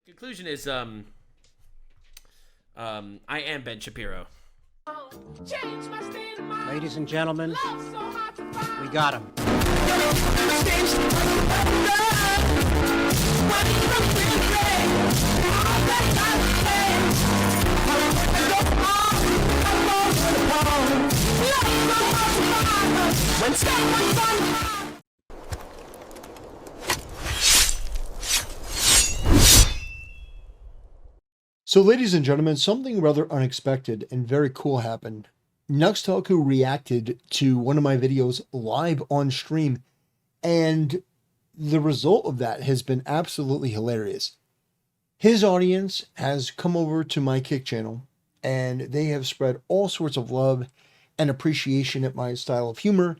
Conclusion is, I am Ben Shapiro. Ladies and gentlemen, we got him. So, ladies and gentlemen, something rather unexpected and very cool happened. Taku reacted to one of my videos live on stream, and the result of that has been absolutely hilarious. His audience has come over to my Kick channel, and they have spread all sorts of love and appreciation at my style of humor.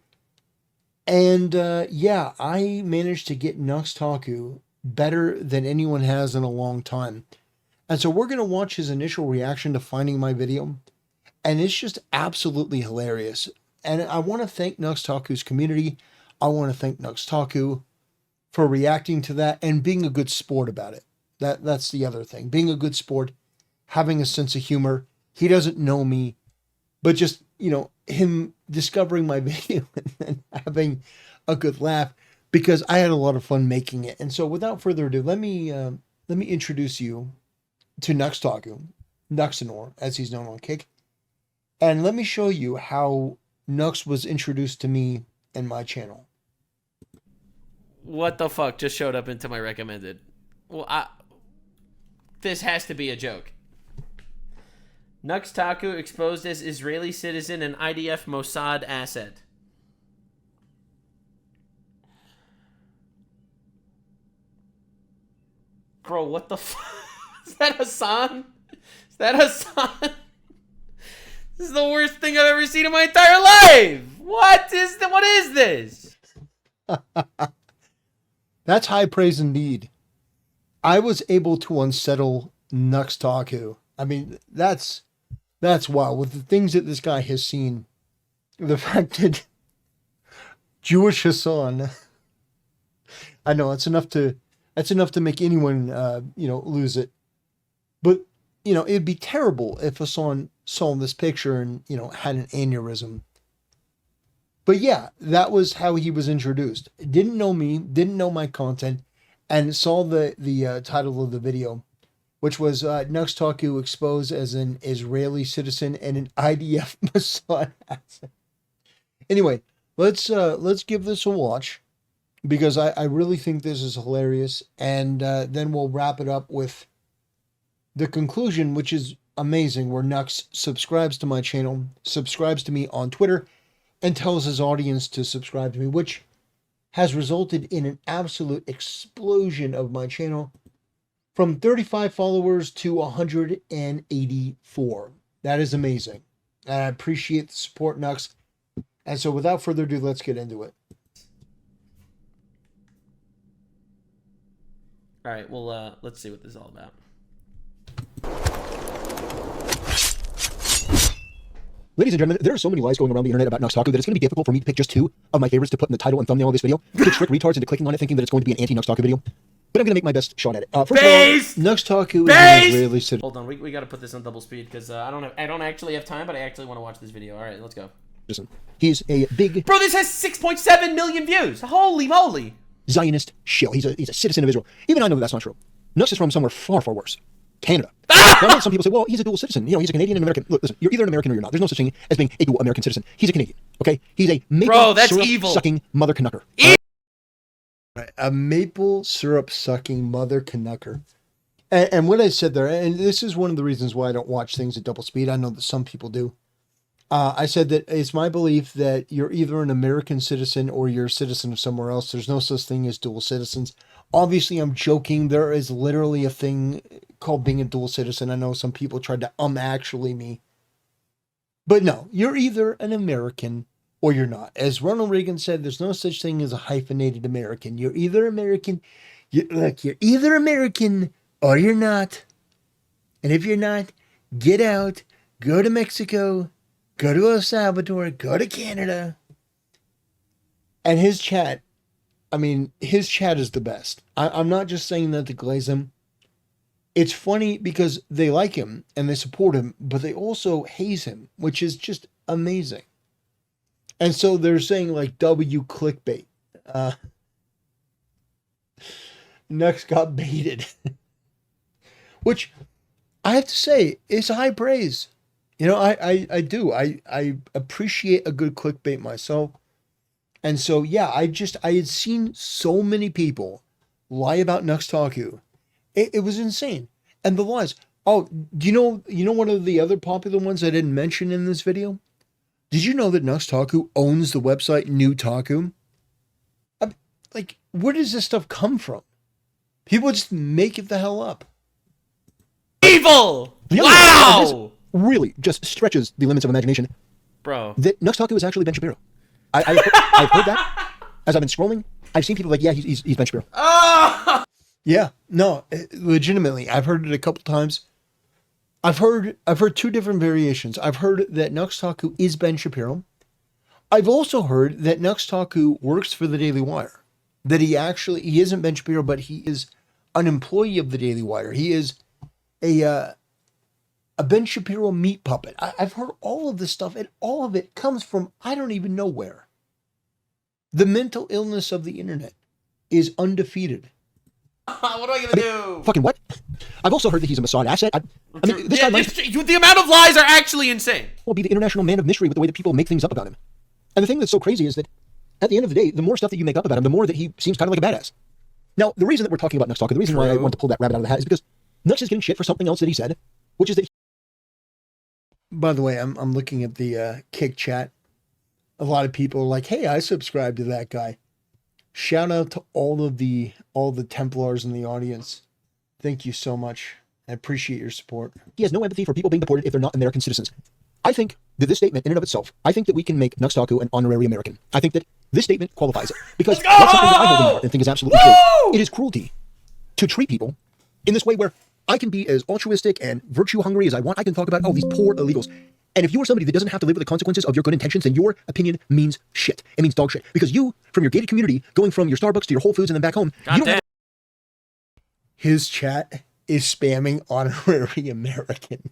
And yeah, I managed to get Taku better than anyone has in a long time. And so we're going to watch his initial reaction to finding my video. And it's just absolutely hilarious. And I want to thank Taku's community. I want to thank Taku for reacting to that and being a good sport about it. That's the other thing. Being a good sport, having a sense of humor. He doesn't know me, but just, you know, him discovering my video and then having a good laugh, because I had a lot of fun making it. And so without further ado, let me introduce you to Taku, Nuxanor, as he's known on Kick. And let me show you how Nux was introduced to me and my channel. What the fuck just showed up into my recommended? Well, this has to be a joke. Taku exposed as Israeli citizen and IDF Mossad asset. Bro, what the fuck? Is that Hassan? Is that Hassan? This is the worst thing I've ever seen in my entire life. What is this? That's high praise indeed. I was able to unsettle Taku. I mean, that's wild. With the things that this guy has seen, the fact that Jewish Hassan, I know that's enough to make anyone lose it. But it'd be terrible if Hassan saw this picture and had an aneurysm. But yeah, that was how he was introduced. Didn't know me, didn't know my content, and saw the title of the video, which was Taku exposed as an Israeli citizen and an IDF Mossad asset. Anyway, let's give this a watch, because I really think this is hilarious, and then we'll wrap it up with the conclusion, which is amazing, where Nux subscribes to my channel, subscribes to me on Twitter, and tells his audience to subscribe to me, which has resulted in an absolute explosion of my channel from 35 followers to 184. That is amazing. And I appreciate the support, Nux. And so without further ado, let's get into it. All right, well, let's see what this is all about. Ladies and gentlemen, there are so many lies going around the internet about Taku that it's going to be difficult for me to pick just two of my favorites to put in the title and thumbnail of this video to trick retards into clicking on it thinking that it's going to be an anti-Taku video. But I'm going to make my best shot at it. First of all, Taku is an Israeli citizen. Hold on, we got to put this on double speed, because I don't actually have time, but I actually want to watch this video. All right, let's go. He's a big... Bro, this has 6.7 million views. Holy moly. Zionist shill. He's a citizen of Israel. Even I know that that's not true. Nux is from somewhere far, far worse. Canada. Ah! Now, some people say, well, he's a dual citizen. He's a Canadian and American. Look, listen, you're either an American or you're not. There's no such thing as being a dual American citizen. He's a Canadian, okay? He's a maple syrup-sucking mother canucker. A maple syrup-sucking mother canucker. And what I said there, and this is one of the reasons why I don't watch things at double speed. I know that some people do. I said that it's my belief that you're either an American citizen or you're a citizen of somewhere else. There's no such thing as dual citizens. Obviously, I'm joking. There is literally a thing called being a dual citizen. I know some people tried to actually me. But no, you're either an American or you're not. As Ronald Reagan said, there's no such thing as a hyphenated American. You're either American, you're either American or you're not. And if you're not, get out, go to Mexico, go to El Salvador, go to Canada. And his chat, I mean, his chat is the best. I'm not just saying that to glaze him. it's funny because they like him and they support him, but they also haze him, which is just amazing. And so they're saying like W clickbait. Nux got baited. Which I have to say is high praise. You know, I do. I appreciate a good clickbait myself. And so yeah, I had seen so many people lie about Nux Taku. It was insane. And the lies. Oh, do you know one of the other popular ones I didn't mention in this video? Did you know that Nux Taku owns the website New Taku? Like, where does this stuff come from? People just make it the hell up. Evil! Wow! Really just stretches the limits of imagination. Bro. That Nux Taku is actually Ben Shapiro. I've heard that. As I've been scrolling, I've seen people like, yeah, he's Ben Shapiro. Oh! Yeah, no, legitimately. I've heard it a couple times. I've heard two different variations. I've heard that Nux Taku is Ben Shapiro. I've also heard that Nux Taku works for the Daily Wire. That he isn't Ben Shapiro, but he is an employee of the Daily Wire. He is a Ben Shapiro meat puppet. I've heard all of this stuff, and all of it comes from I don't even know where. The mental illness of the internet is undefeated. What am I gonna do? Fucking what? I've also heard that he's a Mossad asset. I mean, this guy might the amount of lies are actually insane. Well, be the international man of mystery with the way that people make things up about him. And the thing that's so crazy is that at the end of the day, the more stuff that you make up about him, the more that he seems kind of like a badass. Now, the reason that we're talking about Nux Taku, the reason why I want to pull that rabbit out of the hat is because Nux is getting shit for something else that he said, which is that. By the way, I'm looking at the Kick chat. A lot of people are like, "Hey, I subscribe to that guy." Shout out to all the Templars in the audience. Thank you so much. I appreciate your support. He has no empathy for people being deported if they're not American citizens. I think that this statement, in and of itself, I think that we can make Nux Taku an honorary American. I think that this statement qualifies it. Because that's something that I hold in heart and think is absolutely true. It is cruelty to treat people in this way where I can be as altruistic and virtue hungry as I want. I can talk about, these poor illegals. And if you are somebody that doesn't have to live with the consequences of your good intentions, then your opinion means shit. It means dog shit. Because you, from your gated community, going from your Starbucks to your Whole Foods and then back home, you don't have. His chat is spamming honorary American.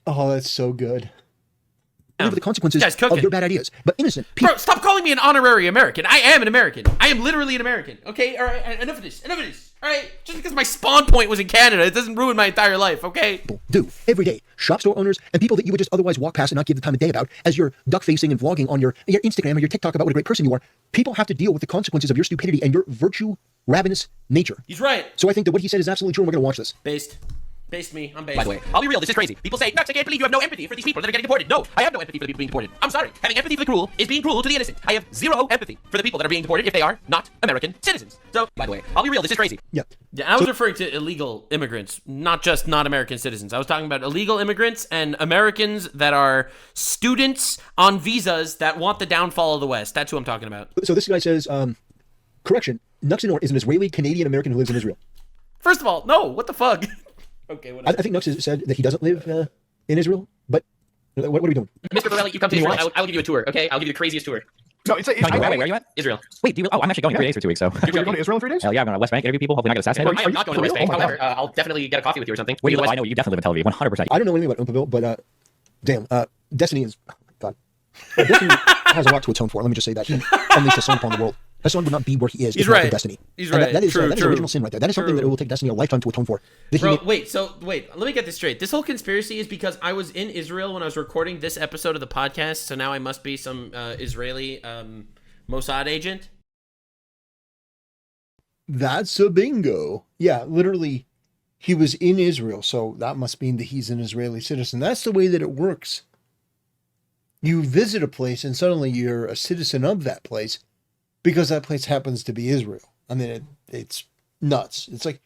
Oh, that's so good. Live with the consequences of your bad ideas. But innocent people. Bro, stop calling me an honorary American. I am an American. I am literally an American. Okay? All right? Enough of this. Enough of this. All right? Just because my spawn point was in Canada, it doesn't ruin my entire life, okay? People do every day. Shop store owners and people that you would just otherwise walk past and not give the time of day about as you're duck facing and vlogging on your Instagram or your TikTok about what a great person you are. People have to deal with the consequences of your stupidity and your virtue ravenous nature. He's right. So I think that what he said is absolutely true and we're going to watch this. Based me. I'm based. By the way, I'll be real, this is crazy. People say, Nux, I can't believe you have no empathy for these people that are getting deported. No, I have no empathy for the people being deported. I'm sorry. Having empathy for the cruel is being cruel to the innocent. I have zero empathy for the people that are being deported if they are not American citizens. So, by the way, I'll be real, this is crazy. Yeah. Yeah, I was referring to illegal immigrants, not just non-American citizens. I was talking about illegal immigrants and Americans that are students on visas that want the downfall of the West. That's who I'm talking about. So this guy says, correction, Nuxinor is an Israeli Canadian American who lives in Israel. First of all, no, what the fuck? Okay, I think Nux has said that he doesn't live in Israel, but what are we doing? Mr. Borelli, you come to Israel, I'll give you a tour, okay? I'll give you the craziest tour. No, it's Where are you at? Israel. Wait, I'm actually going in 3 days for 2 weeks, so. You're going to Israel in 3 days? Hell yeah, I'm going to West Bank, interview people, hopefully not get assassinated. I am not going to West Bank, Oh, however, I'll definitely get a coffee with you or something. Wait, I know, you definitely live in Tel Aviv, 100%. I don't know anything about Umpaville, but damn, Destiny is, God. Destiny has a lot to atone for, let me just say that. He unleashed his son upon the world. His son would not be where he is if not for Destiny. He's right. That is true. original sin right there. That is something that it will take Destiny a lifetime to atone for. Bro, wait, let me get this straight. This whole conspiracy is because I was in Israel when I was recording this episode of the podcast, so now I must be some Israeli Mossad agent? That's a bingo. Yeah, literally, he was in Israel, so that must mean that he's an Israeli citizen. That's the way that it works. You visit a place and suddenly you're a citizen of that place because that place happens to be Israel. I mean, it's nuts. It's like,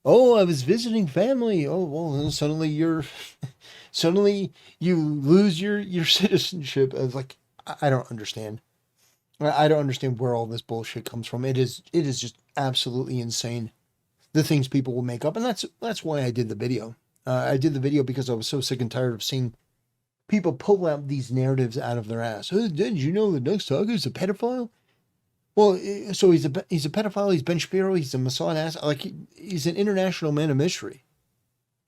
oh, I was visiting family. Oh, well, then suddenly you lose your citizenship. It's like, I don't understand. I don't understand where all this bullshit comes from. It is just absolutely insane, the things people will make up. And that's why I did the video. I did the video because I was so sick and tired of seeing people pull out these narratives out of their ass. Oh, did you know that Nux Taku is a pedophile? Well, so he's a pedophile. He's Ben Shapiro. He's a Mossad ass. Like he's an international man of mystery.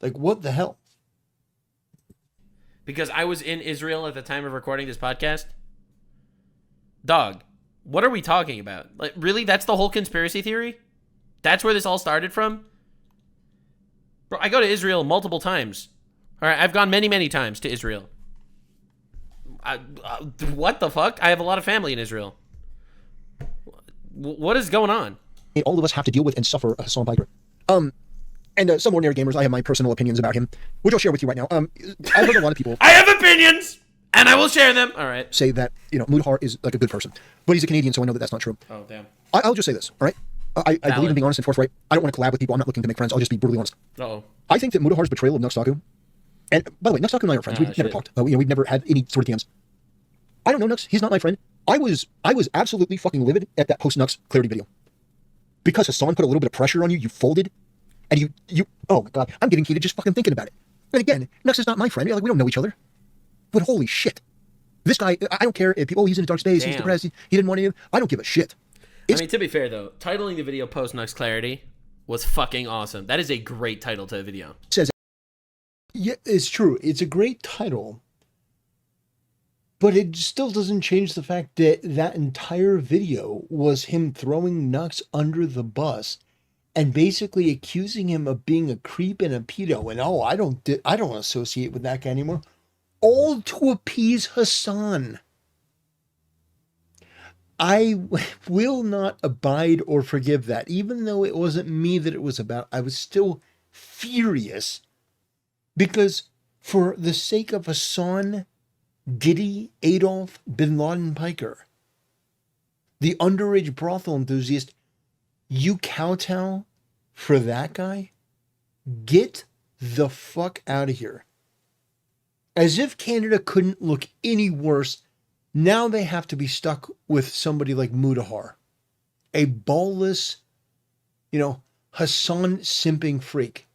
Like what the hell? Because I was in Israel at the time of recording this podcast. Dog, what are we talking about? Like, really? That's the whole conspiracy theory? That's where this all started from? Bro, I go to Israel multiple times. All right, I've gone many, many times to Israel. What the fuck? I have a lot of family in Israel. What is going on? All of us have to deal with and suffer Hassan Piker. And some ordinary gamers, I have my personal opinions about him, which I'll share with you right now. I've heard a lot of people I have opinions, and I will share them. All right. say that, Mudahar is like a good person. But he's a Canadian, so I know that that's not true. Oh, damn. I'll just say this, all right? I believe in being honest and forthright. I don't want to collab with people. I'm not looking to make friends. I'll just be brutally honest. Uh-oh. I think that Mudahar's betrayal of Nux Taku, and by the way, Nux Taku and I are friends. We've never talked. We've never had any sort of DMs. I don't know Nux. He's not my friend. I was absolutely fucking livid at that post-Nux clarity video. Because Hassan put a little bit of pressure on you, you folded, and you oh my god, I'm getting heated just fucking thinking about it. And again, Nux is not my friend. Like, we don't know each other. But holy shit. This guy, I don't care if people, he's in a dark space, he's depressed, he didn't want to, I don't give a shit. I mean, to be fair, though, titling the video Post-Nux Clarity was fucking awesome. That is a great title to a video. Says, Yeah, it's true. It's a great title. But it still doesn't change the fact that that entire video was him throwing Nux under the bus and basically accusing him of being a creep and a pedo. And I don't associate with that guy anymore. All to appease Hassan. I will not abide or forgive that. Even though it wasn't me that it was about, I was still furious. Because for the sake of Hassan, Diddy, Adolf, Bin Laden Piker, the underage brothel enthusiast, you kowtow for that guy? Get the fuck out of here. As if Canada couldn't look any worse, now they have to be stuck with somebody like Mudahar, a ballless, Hassan simping freak.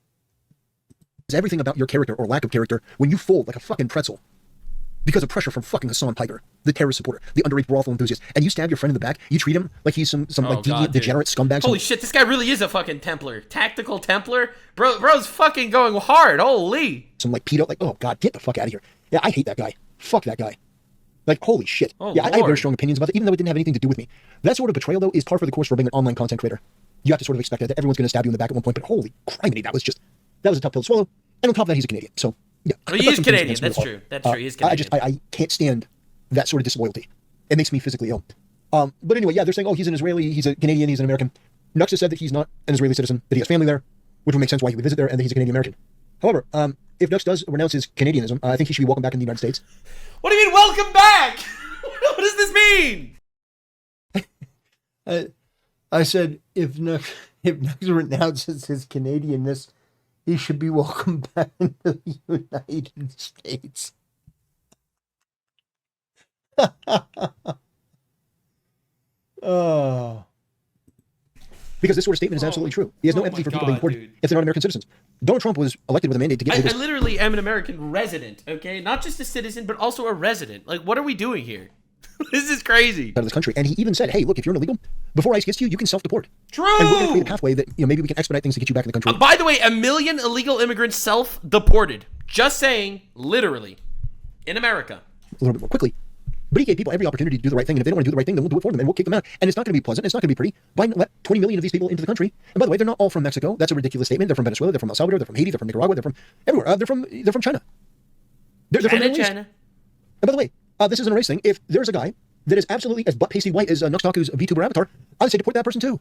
everything about your character or lack of character when you fold like a fucking pretzel because of pressure from fucking Hassan Piker, the terrorist supporter, the underage brothel enthusiast, and you stab your friend in the back, you treat him like he's some deviant, degenerate scumbag. Holy shit, this guy really is a fucking Templar. Tactical Templar? Bro's fucking going hard, holy. Some like pedo, like, oh god, get the fuck out of here. Yeah, I hate that guy. Fuck that guy. Like, holy shit. Oh, yeah, I have Lord. very strong opinions about it, even though it didn't have anything to do with me. That sort of betrayal, though, is par for the course for being an online content creator. You have to sort of expect that everyone's going to stab you in the back at one point, but holy criminy, that was a tough pill to swallow. And on top of that, he's a Canadian, so yeah. Well, he is Canadian, that's true. That's true, he is Canadian. I can't stand that sort of disloyalty. It makes me physically ill. But anyway, yeah, they're saying, oh, he's an Israeli, he's a Canadian, he's an American. Nux has said that he's not an Israeli citizen, that he has family there, which would make sense why he would visit there, and that he's a Canadian American. However, if Nux does renounce his Canadianism, I think he should be welcome back in the United States. What do you mean, welcome back? What does this mean? I said if Nux renounces his Canadianness, he should be welcomed back into the United States. Oh. Because this sort of statement is absolutely true. He has no empathy for people being deported if they're not American citizens. Donald Trump was elected with a mandate to get I literally am an American resident, okay? Not just a citizen, but also a resident. Like, what are we doing here? This is crazy. out of this country. And he even said, hey, look, if you're an illegal, before ICE gets to you, you can self-deport. True. And we're going to create a pathway that, maybe we can expedite things to get you back in the country. By the way, 1 million illegal immigrants self-deported. Just saying, literally, in America. A little bit more quickly. But he gave people every opportunity to do the right thing, and if they don't want to do the right thing, then we'll do it for them, and we'll kick them out. And it's not going to be pleasant, it's not going to be pretty. Biden let 20 million of these people into the country. And by the way, they're not all from Mexico. That's a ridiculous statement. They're from Venezuela, they're from El Salvador, they're from Haiti, they're from Nicaragua, they're from everywhere. They're from China. They're from the Middle East. China. And by the way, this isn't a race thing. If there's a guy that is absolutely as butt-pasty white as Nux Taku's VTuber avatar, I would say deport that person too.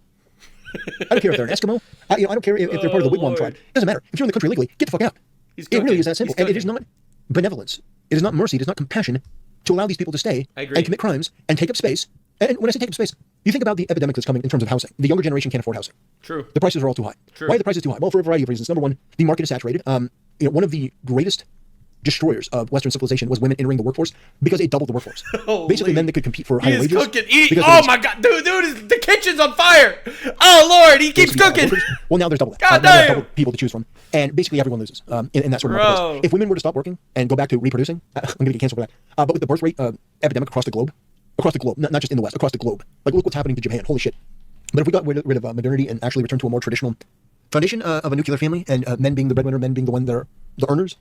I don't care if they're an Eskimo. I don't care if they're part of the Wigwam tribe. It doesn't matter. If you're in the country legally, get the fuck out. It really is that simple. And it is not benevolence. It is not mercy. It is not compassion to allow these people to stay and commit crimes and take up space. And when I say take up space, you think about the epidemic that's coming in terms of housing. The younger generation can't afford housing. True. The prices are all too high. True. Why are the prices too high? Well, for a variety of reasons. Number one, the market is saturated. One of the greatest destroyers of Western civilization was women entering the workforce because it doubled the workforce. Basically, men that could compete for higher wages. Oh my god, dude, the kitchen's on fire. Oh Lord, he keeps cooking. Well, now there's double that. God now there's damn. double people to choose from, and basically everyone loses in that sort of marketplace. If women were to stop working and go back to reproducing, I'm going to get canceled for that. But with the birth rate epidemic across the globe, across the globe, not just in the West, across the globe. Like, look what's happening to Japan. Holy shit. But if we got rid of modernity and actually returned to a more traditional foundation of a nuclear family, and men being the breadwinner, men being the earners,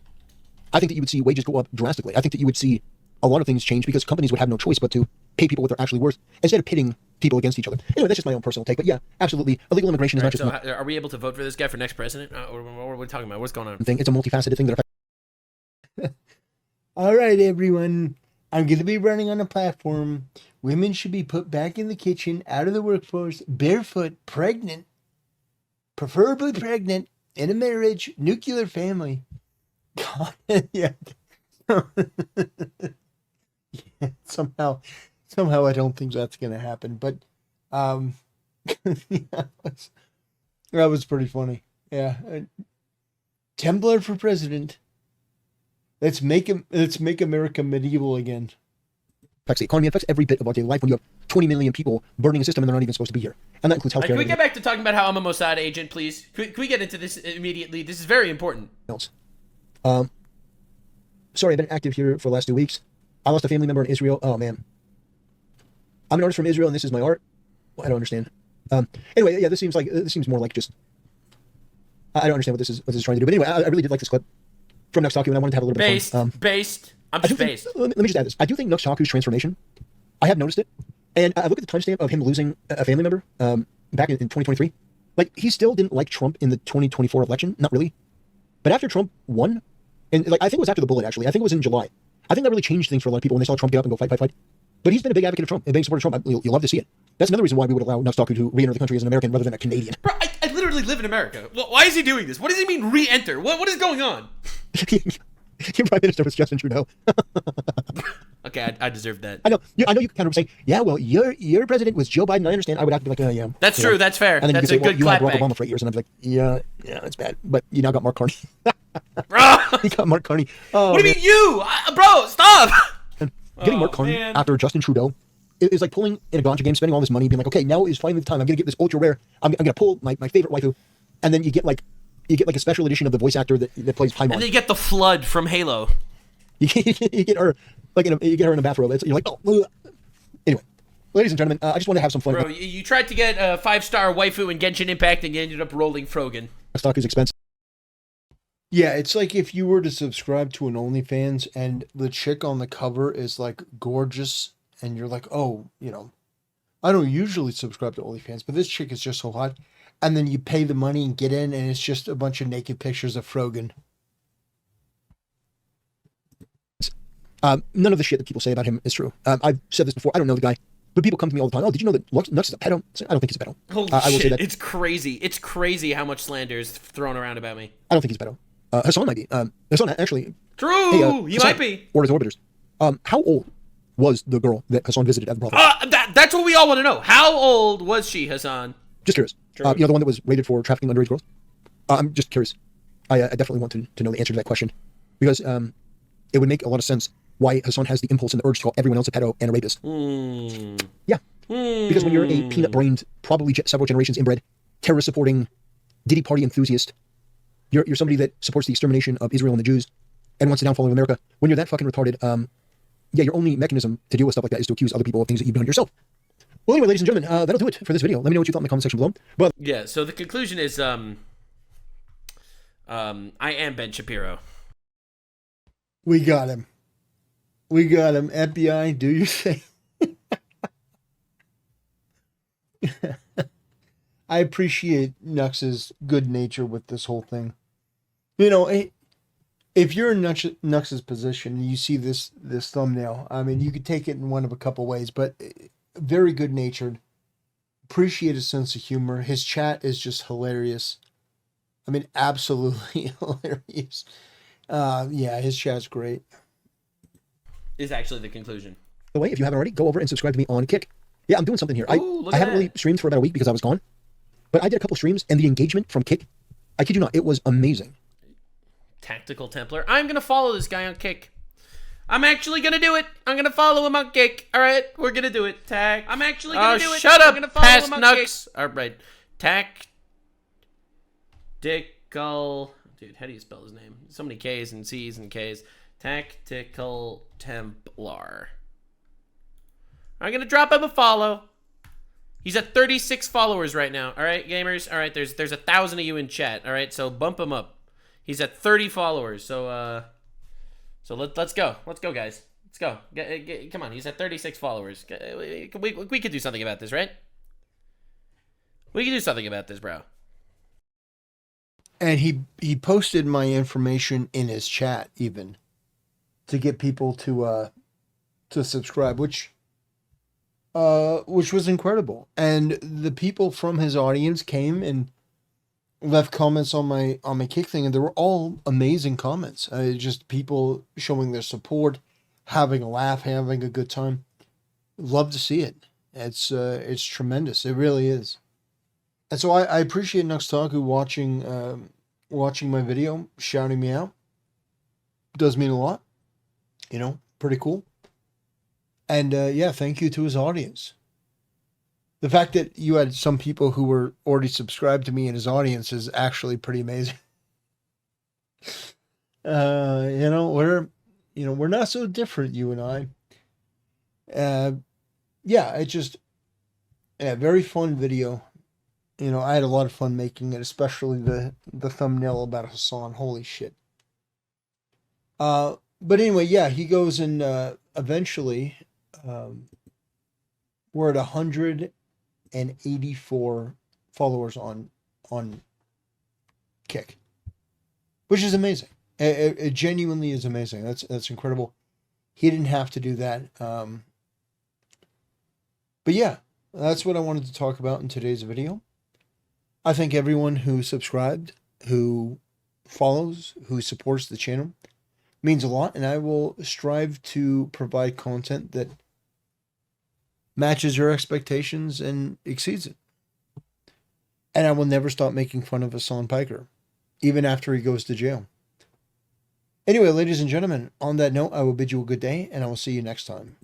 I think that you would see wages go up drastically. I think that you would see a lot of things change because companies would have no choice but to pay people what they're actually worth instead of pitting people against each other. Anyway, that's just my own personal take. But yeah, absolutely, illegal immigration is not just so are we able to vote for this guy for next president? What are we talking about? What's going on? thing. It's a multifaceted thing that affects. All right, everyone. I'm going to be running on a platform. Women should be put back in the kitchen, out of the workforce, barefoot, pregnant, preferably pregnant, in a marriage, nuclear family. God, yeah. Yeah, somehow I don't think that's going to happen. But yeah, that was pretty funny. Yeah, Templar for president. Let's make America medieval again. Affects the economy, affects every bit of our daily life when you have 20 million people burning a system and they're not even supposed to be here. And that includes healthcare. Can we get back to talking about how I'm a Mossad agent, please? Can we get into this immediately? This is very important. Sorry, I've been active here for the last 2 weeks. I lost a family member in Israel. Oh, man. I'm an artist from Israel, and this is my art. Well, I don't understand. Anyway, yeah, this seems more like just... I don't understand what this is trying to do. But anyway, I really did like this clip from Nux Taku, and I wanted to have a little bit of fun. Based. I'm just based. Let me just add this. I do think Nux Taku's transformation, I have noticed it. And I look at the timestamp of him losing a family member back in 2023. Like, he still didn't like Trump in the 2024 election. Not really. But after Trump won, and like I think it was after the bullet, actually. I think it was in July. I think that really changed things for a lot of people when they saw Trump get up and go fight. But he's been a big advocate of Trump and a big supporter of Trump. You'll love to see it. That's another reason why we would allow Nux Taku to re-enter the country as an American rather than a Canadian. Bro, I literally live in America. Why is he doing this? What does he mean re-enter? What is going on? Your prime minister was Justin Trudeau. Okay, I deserve that. I know you can kind of say, yeah, well, your president was Joe Biden. I understand. I would have to be like, oh, yeah. That's true. That's fair. And then that's you could say, a good well, you clap had Barack back. Obama for 8 years, and I'd be like, yeah, it's bad. But you now got Mark Carney. Bro! You got Mark Carney. Oh, What do you mean you? Bro, stop! Getting Mark Carney after Justin Trudeau is like pulling in a ganja game, spending all this money, being like, okay, now is finally the time. I'm going to get this ultra rare. I'm going to pull my favorite waifu. And then you get like a special edition of the voice actor that plays Paimon. And then you get the Flood from Halo. You get her like you get her in a bathrobe. You're like, oh. Ugh. Anyway, ladies and gentlemen, I just want to have some fun. Bro, you tried to get a 5-star waifu in Genshin Impact and you ended up rolling Frogan. Stock is expensive. Yeah, it's like if you were to subscribe to an OnlyFans and the chick on the cover is like gorgeous and you're like, oh, I don't usually subscribe to OnlyFans, but this chick is just so hot. And then you pay the money and get in and it's just a bunch of naked pictures of Frogan. None of the shit that people say about him is true. I've said this before. I don't know the guy, but people come to me all the time. Oh, did you know that Nux is a pedo? I don't think he's a pedo. Holy I will shit, say that. it's crazy. It's crazy how much slander is thrown around about me. I don't think he's a pedo. Hassan might be. Hassan actually. True, he Hassan, might be. Or his orbiters. How old was the girl that Hassan visited at the brothel? That's what we all want to know. How old was she, Hassan? Just curious. The one that was rated for trafficking underage girls? I'm just curious. I definitely want to know the answer to that question. Because it would make a lot of sense why Hassan has the impulse and the urge to call everyone else a pedo and a rapist. Yeah. Because when you're a peanut-brained, probably several generations inbred, terrorist-supporting, Diddy Party enthusiast, you're somebody that supports the extermination of Israel and the Jews and wants the downfall of America. When you're that fucking retarded, your only mechanism to deal with stuff like that is to accuse other people of things that you've done yourself. Well, anyway, ladies and gentlemen, that'll do it for this video. Let me know what you thought in the comment section below. But yeah, so the conclusion is, I am Ben Shapiro. We got him. FBI, do your thing. I appreciate Nux's good nature with this whole thing. If you're in Nux's position and you see this thumbnail, I mean, you could take it in one of a couple ways, but very good natured. Appreciate his sense of humor. His chat is just hilarious. I mean, absolutely hilarious. Yeah, his chat's great. Is actually the conclusion. by the way, if you haven't already, go over and subscribe to me on Kick. Yeah, I'm doing something here. Ooh, I haven't really streamed for about a week because I was gone. But I did a couple streams, and the engagement from Kick, I kid you not, it was amazing. Tactical Templar. I'm going to follow this guy on Kick. I'm actually going to do it. I'm going to follow him on Kick. All right, we're going to do it. I'm actually going to do it. Shut up, I'm gonna follow past him on Nux. Kick. All right. Tactical. Dude, how do you spell his name? So many K's and C's and K's. Tactical Templar. I'm gonna drop him a follow. He's at 36 followers right now. All right, gamers. All right, there's 1,000 of you in chat. All right, so bump him up. He's at 30 followers. So let's go. Let's go, guys. Let's go. Come on, he's at 36 followers. We could do something about this, right? We can do something about this, bro. And he posted my information in his chat even to get people to subscribe, which was incredible. And the people from his audience came and left comments on my kick thing, and they were all amazing comments. Just people showing their support, having a laugh, having a good time. Love to see it. It's tremendous. It really is. And so I appreciate Taku watching my video, shouting me out. Does mean a lot. Pretty cool. And yeah, thank you to his audience. The fact that you had some people who were already subscribed to me in his audience is actually pretty amazing. We're not so different, you and I. Yeah, it's just a very fun video. I had a lot of fun making it, especially the thumbnail about Hassan. Holy shit. But anyway, yeah, he goes and eventually we're at 184 followers on Kick, which is amazing. It genuinely is amazing. That's incredible. He didn't have to do that. But yeah, that's what I wanted to talk about in today's video. I thank everyone who subscribed, who follows, who supports the channel. It means a lot, and I will strive to provide content that matches your expectations and exceeds it. And I will never stop making fun of Hassan Piker, even after he goes to jail. Anyway, ladies and gentlemen, on that note, I will bid you a good day, and I will see you next time.